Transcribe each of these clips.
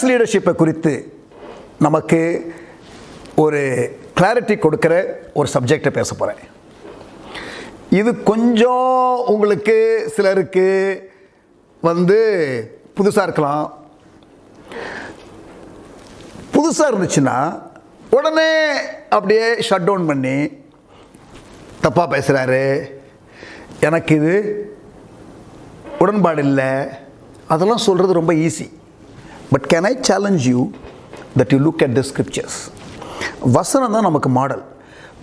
Search லீடர்ஷிப்பை குறித்து நமக்கு ஒரு கிளாரிட்டி கொடுக்குற ஒரு சப்ஜெக்டை பேச போகிறேன். இது கொஞ்சம் உங்களுக்கு சிலருக்கு புதுசாக இருக்கலாம். புதுசாக இருந்துச்சுன்னா உடனே அப்படியே ஷட் டவுன் பண்ணி தப்பாக பேசுகிறாரு, எனக்கு இது உடன்பாடு இல்லை, அதெல்லாம் சொல்கிறது ரொம்ப easy. But can I challenge you that you look at the scriptures. வசனம் தான் நமக்கு மாடல்.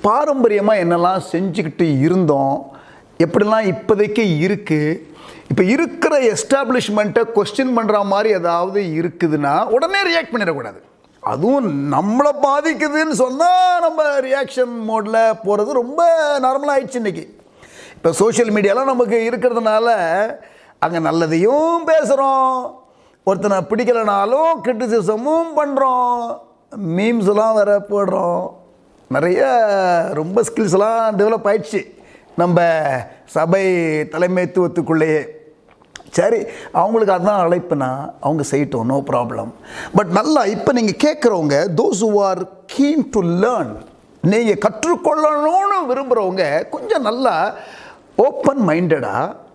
பாரம்பரியமாக என்னெல்லாம் செஞ்சுக்கிட்டு இருந்தோம், எப்படிலாம் இப்போதைக்கு இருக்குது, இப்போ இருக்கிற எஸ்டாப்ளிஷ்மெண்ட்டை கொஸ்டின் பண்ணுற மாதிரி ஏதாவது இருக்குதுன்னா உடனே ரியாக்ட் பண்ணிடக்கூடாது. அதுவும் நம்மளை பாதிக்குதுன்னு சொன்னால் நம்ம ரியாக்ஷன் மோடில் போகிறது ரொம்ப நார்மலாக ஆயிடுச்சு இன்றைக்கி. இப்போ சோஷியல் மீடியாலாம் நமக்கு இருக்கிறதுனால அங்கே நல்லதையும் பேசுகிறோம், ஒருத்தனை பிடிக்கலைனாலும் கிரிட்டிசிசமும் பண்ணுறோம், மீம்ஸ்லாம் வேற போடுறோம். நிறைய ரொம்ப ஸ்கில்ஸ்லாம் டெவலப் ஆயிடுச்சு நம்ம சபை தலைமைத்துவத்துக்குள்ளேயே. சரி, அவங்களுக்கு அதுதான் அழைப்புனா அவங்க செய்யட்டும், நோ ப்ராப்ளம். பட் நல்லா இப்போ நீங்கள் கேட்குறவங்க, those who are keen to learn, நீங்கள் கற்றுக்கொள்ளணும்னு விரும்புகிறவங்க கொஞ்சம் நல்லா ஓப்பன் மைண்டடாக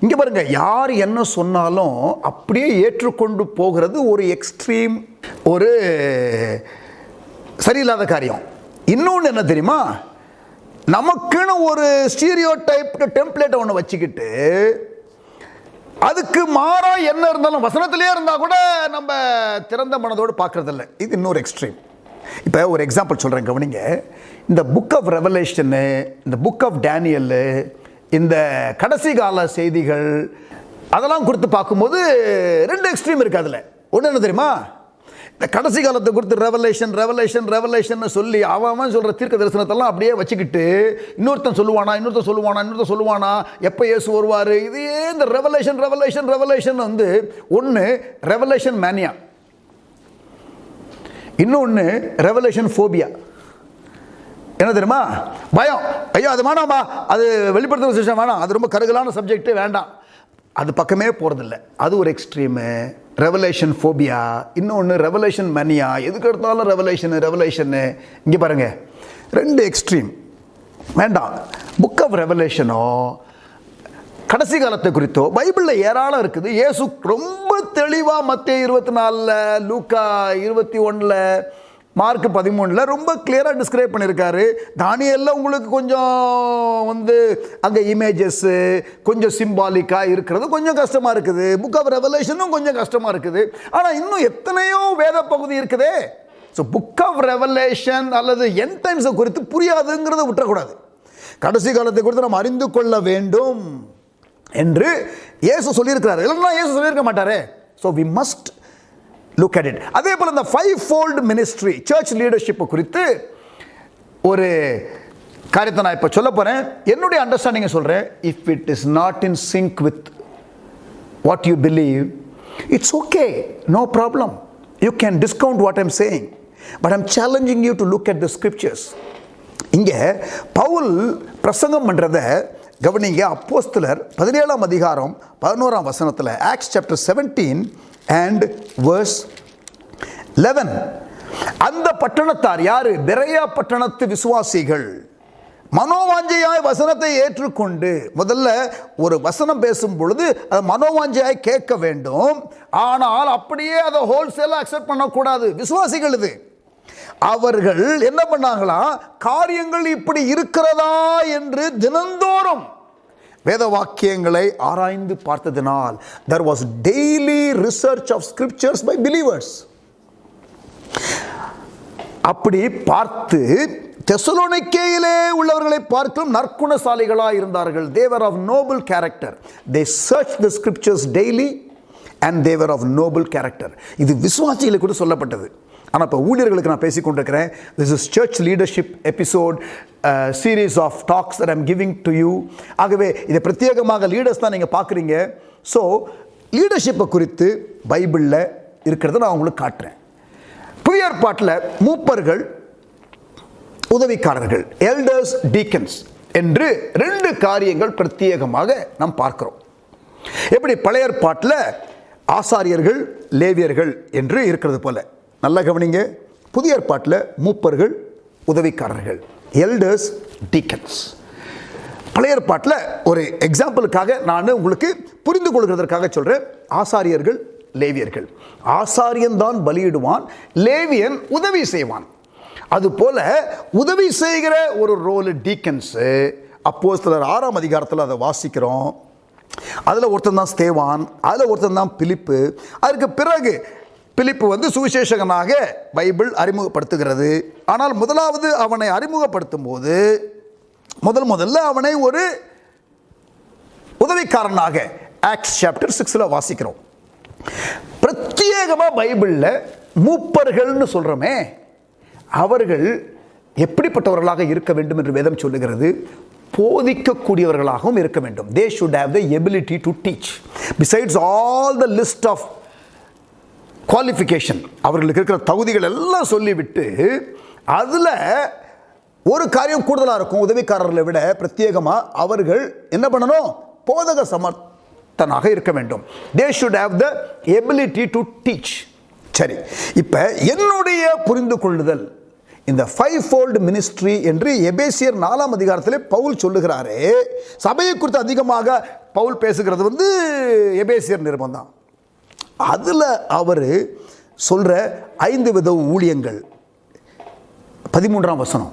இங்கே பாருங்கள், யார் என்ன சொன்னாலும் அப்படியே ஏற்றுக்கொண்டு போகிறது ஒரு எக்ஸ்ட்ரீம், ஒரு சரியில்லாத காரியம். இன்னொன்று என்ன தெரியுமா, நமக்குன்னு ஒரு ஸ்டீரியோ டைப் டெம்ப்ளேட்டை ஒன்று வச்சுக்கிட்டு அதுக்கு மாறா என்ன இருந்தாலும் வசனத்திலே இருந்தால் கூட நம்ம திறந்த மனதோடு பார்க்குறதில்ல. இது இன்னொரு எக்ஸ்ட்ரீம். இப்போ ஒரு எக்ஸாம்பிள் சொல்கிறேன், கவனிங்க. இந்த புக் ஆஃப் ரெவலேஷனு, இந்த புக் ஆஃப் டேனியலு, இந்த கடைசி கால செய்திகள் அதெல்லாம் கொடுத்து பார்க்கும்போது ரெண்டு எக்ஸ்ட்ரீம் இருக்குது. அதில் ஒன்று என்ன தெரியுமா, இந்த கடைசி காலத்தை கொடுத்து ரெவலேஷன் ரெவலேஷன் ரெவலேஷன் சொல்லி அவன் சொல்கிற தீர்க்க தரிசனத்தெல்லாம் அப்படியே வச்சுக்கிட்டு இன்னொருத்தன் சொல்லுவானா எப்போ இயேசு வருவார், இதே இந்த ரெவலேஷன் ரெவலேஷன் ரெவலேஷன் ஒன்று ரெவலேஷன் மேனியா, இன்னொன்று ரெவலேஷன் ஃபோபியா. என்ன தெரியுமா, பயம், ஐயோ அது வேணாமா, அது வெளிப்படுத்துகிற விஷயம் வேணாம், அது ரொம்ப கருகலான சப்ஜெக்ட்டு வேண்டாம், அது பக்கமே போகிறதில்ல. அது ஒரு எக்ஸ்ட்ரீமு, ரெவலேஷன் ஃபோபியா. இன்னொன்று ரெவலேஷன் மேனியா, எதுக்கு எடுத்தாலும் ரெவலேஷனு. இங்கே பாருங்கள், ரெண்டு எக்ஸ்ட்ரீம் வேண்டாம். புக் ஆஃப் ரெவலேஷனோ கடைசி காலத்தை குறித்தோ பைபிளில் ஏராளம் இருக்குது. இயேசு ரொம்ப தெளிவாக மத்தேயு 24, லூக்கா 21, மார்க் 13 ரொம்ப கிளியராக டிஸ்கிரைப் பண்ணியிருக்காரு. தானியேலில் உங்களுக்கு கொஞ்சம் அங்கே இமேஜஸ்ஸு கொஞ்சம் சிம்பாலிக்காக இருக்கிறது கொஞ்சம் கஷ்டமாக இருக்குது. புக் ஆஃப் ரெவலேஷனும் கொஞ்சம் கஷ்டமாக இருக்குது. ஆனால் இன்னும் எத்தனையோ வேத பகுதி இருக்குதே. ஸோ புக் ஆஃப் ரெவலேஷன் அல்லது எண்ட் டைம்ஸை குறித்து புரியாதுங்கிறத விட்டுறக்கூடாது. கடைசி காலத்தை குறித்து நம்ம அறிந்து கொள்ள வேண்டும் என்று இயேசு சொல்லியிருக்கிறார். இல்லைன்னா இயேசு சொல்லியிருக்க மாட்டாரே. So we must look at it. அதே போல் இந்த 5-fold ministry சர்ச் லீடர்ஷிப் குறித்து ஒரு காரியத்தை நான் இப்போ சொல்ல போகிறேன். என்னுடைய அண்டர்ஸ்டாண்டிங்கை சொல்கிறேன். If it is not in sync with what you believe, it's okay, no problem. You can discount what I'm saying, but I'm challenging you to look at the scriptures. இங்கே பவுல் பிரசங்கம் பண்ணுறத கவனிங்க. அப்போஸ்தலர் 17ஆம் அதிகாரம் 11ஆம் வசனத்தில், ஆக்ட்ஸ் சாப்டர் 17 and verse 11, அந்த பட்டணத்தார் யாரு? பெரேயா பட்டணத்து விசுவாசிகள் மனோவாஞ்சையாய் வசனத்தை ஏற்றுக்கொண்டு, முதல்ல ஒரு வசனம் பேசும் பொழுது அது மனோவாஞ்சையாய் கேட்க வேண்டும். ஆனால் அப்படியே அதை ஹோல்சேலாக அக்செப்ட் பண்ணக்கூடாது. விசுவாசிகள் இது. அவர்கள் என்ன பண்ணாங்களா, காரியங்கள் இப்படி இருக்கிறதா என்று தினந்தோறும் வேத வாக்கியங்களை ஆராய்ந்து பார்த்ததினால் there was daily research of scriptures by believers. அப்படி பார்த்து தெசலோனிக்கேயிலே உள்ளவர்களை பார்க்கும் நற்குணசாலிகளாக இருந்தார்கள். they were of noble character. they searched the scriptures daily and they were of noble character. இது விசுவாசிகளுக்கு கூட சொல்லப்பட்டது. ஆனால் இப்போ ஊழியர்களுக்கு நான் பேசிக்கொண்டிருக்கிறேன். This is church leadership episode series of talks that I'm giving to you. ஆகவே இதை பிரத்யேகமாக லீடர்ஸ் தான் நீங்கள் பார்க்குறீங்க. ஸோ லீடர்ஷிப்பை குறித்து பைபிளில் இருக்கிறத நான் உங்களுக்கு காட்டுறேன். புதிய ஏற்பாட்டில் மூப்பர்கள், உதவிக்காரர்கள், எல்டர்ஸ், டீக்கன்ஸ் என்று ரெண்டு காரியங்கள் பிரத்யேகமாக நாம் பார்க்கிறோம். எப்படி பழைய ஏற்பாட்டில் ஆசாரியர்கள், லேவியர்கள் என்று இருக்கிறது போல. நல்ல கவனிங்க, புதிய ஏற்பாட்டில் மூப்பர்கள், உதவிக்காரர்கள், எல்டர்ஸ், டீக்கன்ஸ். பழைய ஏற்பாட்டில் ஒரு எக்ஸாம்பிளுக்காக நான் உங்களுக்கு புரிந்து கொள்கிறதற்காக சொல்கிறேன். ஆசாரியர்கள், லேவியர்கள். ஆசாரியன் தான் பலியிடுவான், லேவியன் உதவி செய்வான். அதுபோல உதவி செய்கிற ஒரு ரோல் டீக்கன்ஸு. அப்போஸ்தலர் 6ஆம் அதிகாரத்தில் அதை வாசிக்கிறோம். அதில் ஒருத்தன் தான் ஸ்தேவான், அதில் ஒருத்தன் தான் பிலிப்பு. அதற்கு பிறகு பிலிப்பு வந்து சுவிசேஷகனாக பைபிள் அறிமுகப்படுத்துகிறது. ஆனால் முதலாவது அவனை அறிமுகப்படுத்தும் போது முதல்ல அவனை ஒரு உதவிக்காரனாக ஆக்ட்ஸ் சாப்டர் 6 வாசிக்கிறோம். பிரத்யேகமாக பைபிளில் மூப்பர்கள்னு சொல்கிறோமே, அவர்கள் எப்படிப்பட்டவர்களாக இருக்க வேண்டும் என்று வேதம் சொல்லுகிறது? போதிக்கக்கூடியவர்களாகவும் இருக்க வேண்டும். They should have the ability to teach. Besides all the list of qualification, அவர்களுக்கு இருக்கிற தகுதிகள் எல்லாம் சொல்லிவிட்டு அதில் ஒரு காரியம் கூடுதலாக இருக்கும். உதவிக்காரர்களை விட பிரத்யேகமாக அவர்கள் என்ன பண்ணணும்? போதக சமர்த்தனாக இருக்க வேண்டும். They should have the ability to teach. சரி, இப்போ என்னுடைய புரிந்து கொள்ளுதல், இந்த 5-fold மினிஸ்ட்ரி என்று எபேசியர் 4ஆம் அதிகாரத்திலே பவுல் சொல்லுகிறாரே. சபையை குறித்து அதிகமாக பவுல் பேசுகிறது வந்து எபேசியர் நிருபம் தான். அதில் அவர் சொல்கிற 5 வித ஊழியங்கள், 13ஆம் வசனம்,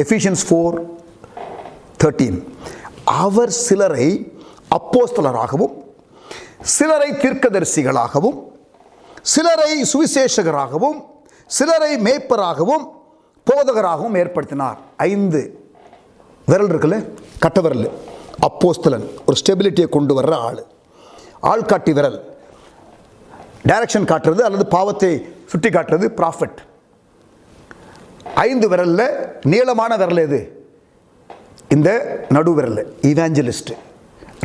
எஃபிஷியன்ஸ் 4:13. அவர் சிலரை அப்போஸ்தலராகவும், சிலரை தீர்க்கதரிசிகளாகவும், சிலரை சுவிசேஷகராகவும், சிலரை மேய்ப்பராகவும், போதகராகவும் ஏற்படுத்தினார். 5 விரல் இருக்குல்ல, கட்ட விரல். அப்போஸ்தலன் ஒரு ஸ்டெபிலிட்டியை கொண்டு வர்ற ஆள். ஆள்காட்டி விரல் டைரக்ஷன் காட்டுறது அல்லது பாவத்தை சுட்டி காட்டுறது ப்ராஃபட். 5 விரலில் நீளமான விரல் எது? இந்த நடு விரல், இவாஞ்சலிஸ்ட்,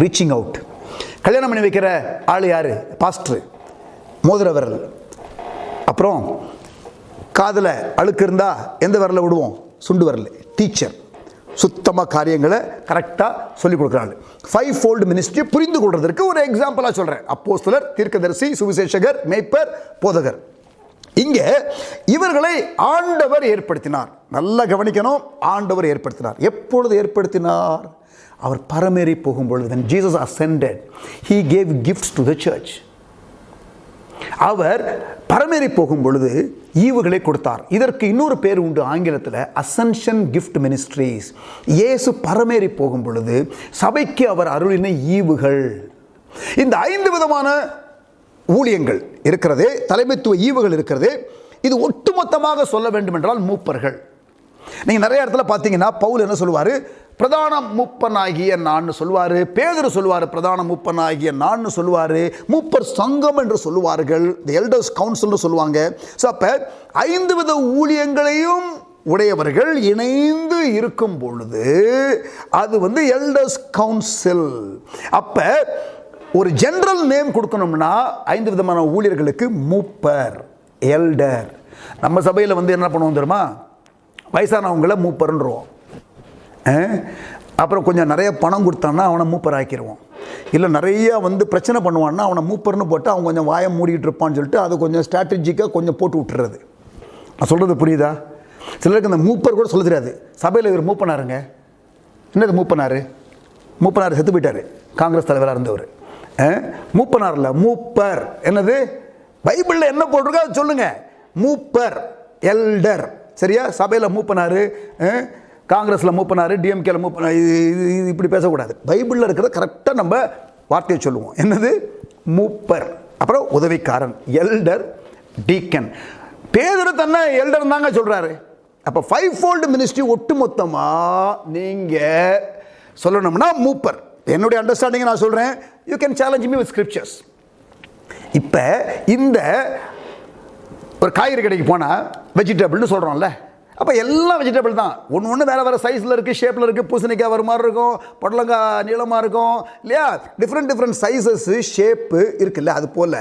ரீச்சிங் அவுட். கல்யாணம் பண்ணி வைக்கிற ஆள் யார்? பாஸ்டர், மோதிர விரல். அப்புறம் காதில் அழுக்கு இருந்தால் எந்த விரலை விடுவோம்? சுண்டு விரல். டீச்சர், சுத்தமாக காரியங்களை கரெக்டாக சொல்லிக் கொடுக்குறாள். 5-fold மினிஸ்ட்ரி புரிந்து கொள்வதற்கு ஒரு எக்ஸாம்பிளாக சொல்கிறேன். அப்போஸ்தலர், தீர்க்கதரிசி, சுவிசேஷகர், மேய்ப்பர், போதகர். இங்கே இவர்களை ஆண்டவர் ஏற்படுத்தினார். நல்லா கவனிக்கணும், ஆண்டவர் ஏற்படுத்தினார். எப்பொழுது ஏற்படுத்தினார்? அவர் பரமேறி போகும்பொழுது. when Jesus ascended, he gave gifts to the church. அவர் பரமேறி போகும் பொழுது ஈவுகளை கொடுத்தார். இதற்கு இன்னொரு பேர் உண்டு ஆங்கிலத்தில், அசென்ஷன் கிஃப்ட் மினிஸ்ட்ரீஸ். இயேசு பரமேறி போகும் பொழுது சபைக்கு அவர் அருளின ஈவுகள். இந்த 5 விதமான ஊழியங்கள் இருக்கிறதே, தலைமைத்துவ ஈவுகள் இருக்கிறதே. இது ஒட்டுமொத்தமாக சொல்ல வேண்டும் என்றால் மூப்பர்கள். நீங்கள் நிறைய இடத்துல பார்த்தீங்கன்னா பவுல் என்ன சொல்லுவார்? பிரதான மூப்பனாகிய நான் சொல்லுவார். பேதுரு சொல்லுவார் பிரதான மூப்பனாகிய நான் சொல்லுவார். மூப்பர் சங்கம் என்று சொல்லுவார்கள், தி எல்டர்ஸ் கவுன்சில்னு சொல்லுவாங்க. ஸோ அப்போ 5 வித ஊழியங்களையும் உடையவர்கள் இணைந்து இருக்கும் பொழுது அது வந்து எல்டர்ஸ் கவுன்சில். அப்போ ஒரு ஜெனரல் நேம் கொடுக்கணும்னா 5 விதமான ஊழியர்களுக்கு மூப்பர், எல்டர். நம்ம சபையில் வந்து என்ன பண்ணுவோம் தெரியுமா? வயசானவங்களை மூப்பர்ன்றோம். அப்புறம் கொஞ்சம் நிறைய பணம் கொடுத்தான்னா அவனை மூப்பர் ஆக்கிடுவோம். இல்லை நிறைய வந்து பிரச்சனை பண்ணுவான்னா அவனை மூப்பர்னு போட்டு அவன் கொஞ்சம் வாயை மூடிக்கிட்டு இருப்பான்னு சொல்லிட்டு அது கொஞ்சம் ஸ்ட்ராட்டஜிக்காக கொஞ்சம் போட்டு விட்டுறது. நான் சொல்கிறது புரியுதா? சிலருக்கு இந்த மூப்பர் கூட சொல்ல தெரியாது. சபையில் இவர் மூப்பனாருங்க. என்னது மூப்பனார்? மூப்பனார் செத்து போயிட்டார், காங்கிரஸ் தலைவராக இருந்தவர். மூப்பனார் இல்லை, மூப்பர். என்னது பைபிளில் என்ன போட்டிருக்கோ அது சொல்லுங்கள். மூப்பர், எல்டர். சரியா? சபையில் மூப்பனார், காங்கிரஸில் மூப்பனார், டிஎம்கேல மூப்பனார், இது இப்படி பேசக்கூடாது. பைபிளில் இருக்கிறத கரெக்டாக நம்ம வார்த்தையை சொல்லுவோம். என்னது? மூப்பர். அப்புறம் உதவிக்காரன், எல்டர், டீக்கன். பேதுரு தன்னை எல்டர் தாங்க சொல்கிறாரு. அப்போ 5-fold மினிஸ்ட்ரி ஒட்டுமொத்தமாக நீங்கள் சொல்லணும்னா மூப்பர். என்னுடைய அண்டர்ஸ்டாண்டிங்கை நான் சொல்கிறேன். You can challenge me with scriptures. இப்போ இந்த ஒரு காய்கறி கடைக்கு போனால் வெஜிடபிள்னு சொல்கிறோம்ல, அப்போ எல்லாம் வெஜிடபிள் தான். ஒன்று வேறு வேறு சைஸில் இருக்குது, ஷேப்பில் இருக்குது. பூசணிக்காய் ஒரு மாதிரி இருக்கும், புடலங்காய் நீளமாக இருக்கும் இல்லையா? டிஃப்ரெண்ட் சைஸஸ்ஸு, ஷேப்பு இருக்குல்ல. அது போல்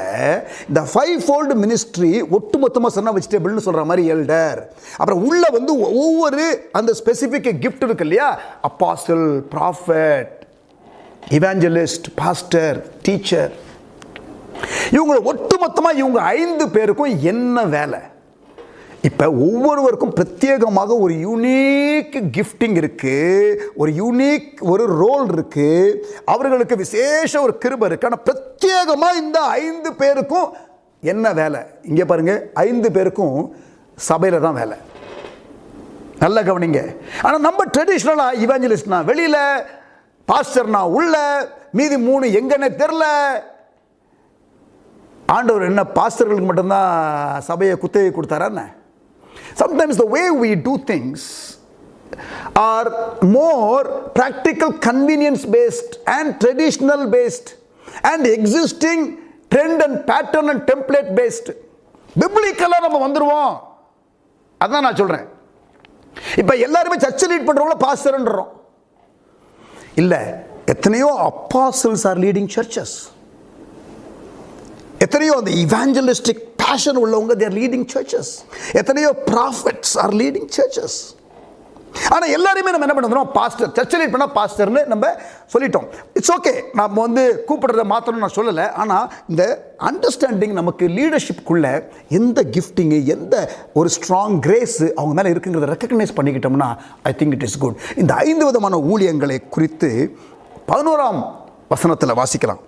இந்த 5-fold மினிஸ்ட்ரி ஒட்டுமொத்தமாக சொன்னால் வெஜிடபிள்னு சொல்கிற மாதிரி எல்டர். அப்புறம் உள்ள வந்து ஒவ்வொரு அந்த ஸ்பெசிஃபிக் கிஃப்ட் இருக்கு இல்லையா? Apostle, prophet, இவாஞ்சலிஸ்ட், pastor, teacher. இவங்க ஒட்டுமொத்தமாக இவங்க 5 பேருக்கும் என்ன வேலை? இப்போ ஒவ்வொருவருக்கும் பிரத்யேகமாக ஒரு யூனிக் கிஃப்டிங் இருக்கு, ஒரு யூனிக் ஒரு ரோல் இருக்கு, அவர்களுக்கு விசேஷ ஒரு கிருபை இருக்கு. ஆனால் பிரத்யேகமாக இந்த 5 பேருக்கும் என்ன வேலை? இங்கே பாருங்க, 5 பேருக்கும் சபையில் தான் வேலை. நல்ல கவனிங்க. ஆனால் நம்ம ட்ரெடிஷ்னலாக இவாஞ்சலிஸ்ட்னா வெளியில், பாஸ்டர்னா உள்ள, மீதி 3 எங்கன்னே தெரில. ஆண்டவர் என்ன பாஸ்டர்களுக்கு மட்டும்தான் சபையை குத்தகை கொடுத்தாரான்னு? Sometimes the way we do things are more practical, convenience based and traditional based and existing trend and pattern and template based. biblical நம்ம வந்துருவோம். அதான் நான் சொல்றேன். இப்போ எல்லாரும் சர்ச் லீட் பண்றவங்கள பாஸ்டர்ன்றோம். இல்ல, எத்தனையோ apostles are leading churches. எத்தனையோ அந்த evangelistic passion உள்ளவங்க they are leading churches. எத்தனையோ prophets are leading churches. ஆனால் எல்லாருமே நம்ம என்ன பண்ணுறோம்? பாஸ்டர், சர்ச் லீட் பண்ணால் பாஸ்டர்னு நம்ம சொல்லிட்டோம். இட்ஸ் ஓகே, நம்ம வந்து கூப்பிடுறத மாத்திரம் நான் சொல்லலை. ஆனால் இந்த அண்டர்ஸ்டாண்டிங் நமக்கு லீடர்ஷிப்குள்ள எந்த கிஃப்டிங்கு, எந்த ஒரு ஸ்ட்ராங் கிரேஸ் அவங்க மேலே இருக்குங்கிறத ரெக்கக்னைஸ் பண்ணிக்கிட்டோம்னா I think it is good. இந்த 5 விதமான ஊழியங்களை குறித்து 11ஆம் வசனத்தில் வாசிக்கலாம்.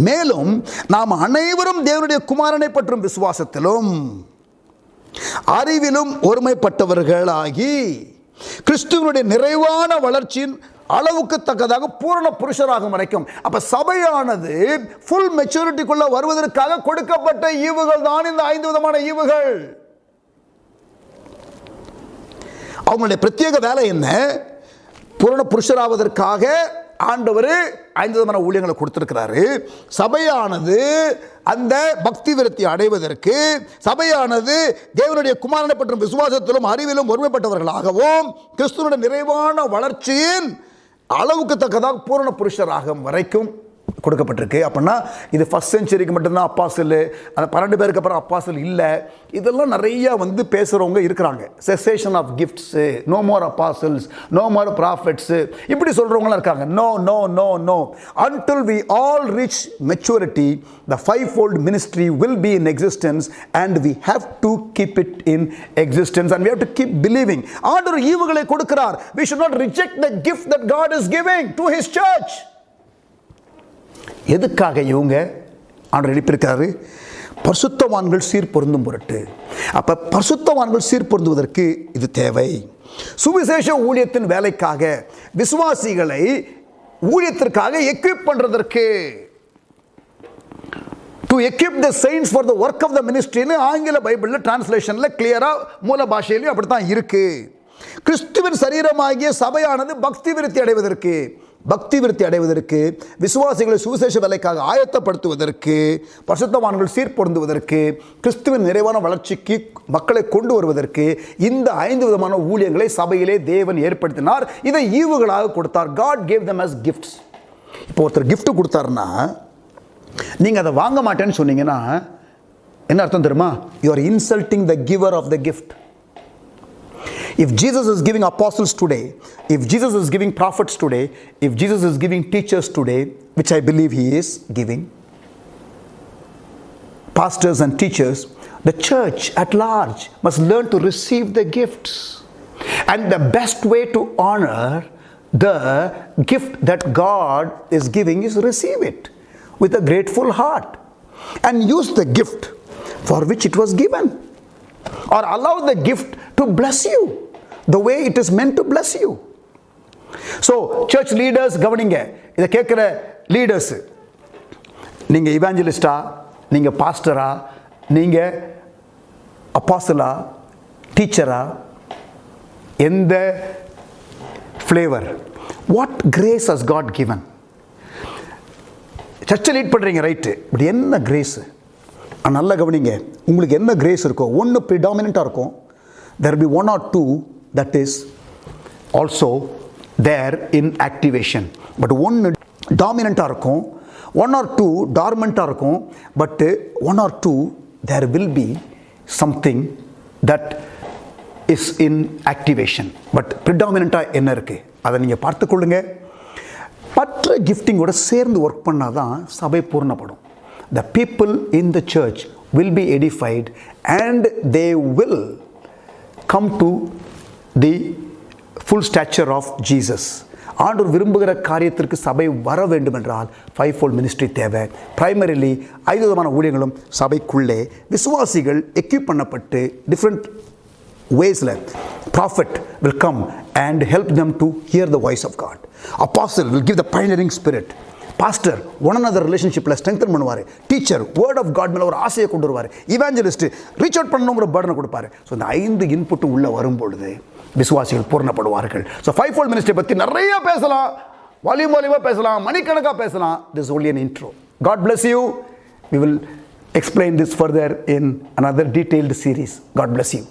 மேலும் நாம் அனைவரும் தேவனுடைய குமாரனை பற்றும் விசுவாசத்திலும் அறிவிலும் ஒருமைப்பட்டவர்களாகி கிறிஸ்துவனுடைய நிறைவான வளர்ச்சியின் அளவுக்கு தக்கதாக பூரண புருஷராகும் வரைக்கும். அப்ப சபையானது ஃபுல் மெச்சூரிட்டிக்குள்ள வருவதற்காக கொடுக்கப்பட்ட ஈவுகள் தான் இந்த 5 விதமான ஈவுகள். அவங்களுடைய பிரத்யேக வேலை என்ன? பூரண புருஷராவதற்காக ஆண்டவர் 5 விதமான ஊழியங்களை கொடுத்திருக்கிறாரு. சபையானது அந்த பக்தி விருத்தி அடைவதற்கு, சபையானது தேவனுடைய குமாரனை பற்றும் விசுவாசத்திலும் அறிவிலும் ஒருமைப்பட்டவர்களாகவும் கிறிஸ்துவனுடைய நிறைவான வளர்ச்சியின் அளவுக்கு தக்கதாக பூரண புருஷராகும் வரைக்கும் கொடுக்கப்பட்டிருக்கு. அப்படின்னா இது ஃபர்ஸ்ட் செஞ்சுரிக்கு மட்டும்தான் அப்பாசல், அந்த 12 பேருக்கு அப்புறம் அப்பாசல் இல்லை. இதெல்லாம் நிறைய வந்து பேசுகிறவங்க இருக்கிறாங்க. Cessation of gifts, no more apostles, no more prophets, இப்படி சொல்கிறவங்களாம் இருக்காங்க. No no no no, until we all reach maturity the fivefold ministry will be in existence and we have to keep it in existence and we have to keep believing. ஆண்டவர் ஈவுகளை கொடுக்கிறார். We should not reject the gift that God is giving to his church. எதுக்காக இவங்க ஆண்டவர் எழுப்பியிருக்காரு? பரிசுத்தவான்கள் சீர்பொருந்தும் பொருட்டு. அப்ப பரிசுத்தவான்கள் சீர்பொருந்துவதற்கு இது தேவை. சுவிசேஷ ஊழியத்தின் வேலைக்காக, விசுவாசிகளை ஊழியத்திற்காக எக்விப் பண்றதற்கு, to equip the saints for the work of the மினிஸ்ட்ரின்னு ஆங்கில பைபிள்ல டிரான்ஸ்லேஷன்ல கிளியரா மூல பாஷையிலும் அப்படித்தான் இருக்கு. கிறிஸ்துவின் சரீரமாகிய சபையானது பக்தி விருத்தி அடைவதற்கு, விசுவாசிகளை சுவிசேஷ வேலைக்காக ஆயத்தப்படுத்துவதற்கு, பரிசுத்தவான்கள் சீர்பொருந்துவதற்கு, கிறிஸ்துவின் நிறைவான வளர்ச்சிக்கு மக்களை கொண்டு வருவதற்கு இந்த 5 விதமான ஊழியங்களை சபையிலே தேவன் ஏற்படுத்தினார். இதை ஈவுகளாக கொடுத்தார். God gave them as gifts. இப்போ ஒருத்தர் gift கொடுத்தாருன்னா நீங்கள் அதை வாங்க மாட்டேன்னு சொன்னீங்கன்னா என்ன அர்த்தம் தெரியுமா? You are insulting the giver of the gift. If Jesus is giving apostles today, if Jesus is giving prophets today, if Jesus is giving teachers today, which I believe he is giving, pastors and teachers, the church at large must learn to receive the gifts. And the best way to honor the gift that God is giving is receive it with a grateful heart and use the gift for which it was given, or allow the gift to bless you the way it is meant to bless you. So church leaders கவனிங்க, இதை கேட்குற leaders, நீங்கள் இவாஞ்சலிஸ்டா, நீங்கள் பாஸ்டரா, நீங்கள் அப்பாசலா, டீச்சரா, எந்த flavour, what grace has got given? சர்ச்சை lead பண்ணுறீங்க, ரைட்டு, பட் என்ன கிரேஸு? நல்லா கவனிங்க, உங்களுக்கு என்ன கிரேஸ் இருக்கோ ஒன்று ப்ரிடாமினண்ட்டாக இருக்கும். there will be 1 or 2 that is also there in activation, but ஒன்று டாமினண்ட்டாக இருக்கும், 1 or 2 டார்மெண்ட்டாக இருக்கும், but 1 or 2 there will be something that is in activation. But ப்ரிடாமினண்ட்டாக என்ன இருக்குது அதை நீங்கள் பார்த்துக்கொள்ளுங்க. மற்ற கிஃப்டிங்கோட சேர்ந்து ஒர்க் பண்ணால் தான் சபை பூர்ணப்படும். the people in the church will be edified and they will come to the full stature of Jesus. ஆண்டவர் விரும்புகிற காரியத்திற்கு சபை வர வேண்டும் என்றால் ஃபைவ் ஃபோல்ட் மினிஸ்ட்ரி தேவை. பிரைமரிலி 5 விதமான ஊழியங்களும் சபைக்குள்ளே விசுவாசிகள் equip Pannapattu different waysல prophet will come and help them to hear the voice of God. Apostle will give the pioneering spirit. Pastor one another relationshipல strengthen பண்ணுவார். Teacher word of God மேல ஒரு ஆசையை கொண்டு வருவார். Evangelist reach out பண்ணணுங்கிற burden கொடுப்பார். So இந்த 5 input உள்ள வரும்பொழுது விசுவாசிகள் பூர்ணப்படுவார்கள். ஸோ ஃபைவ் ஃபோல்ட் மினிஸ்ட்ரி பற்றி நிறைய பேசலாம், வால்யூமாக பேசலாம், மணிக்கணக்காக பேசலாம். This is only an intro. God bless you. We will explain this further in another detailed series. God bless you.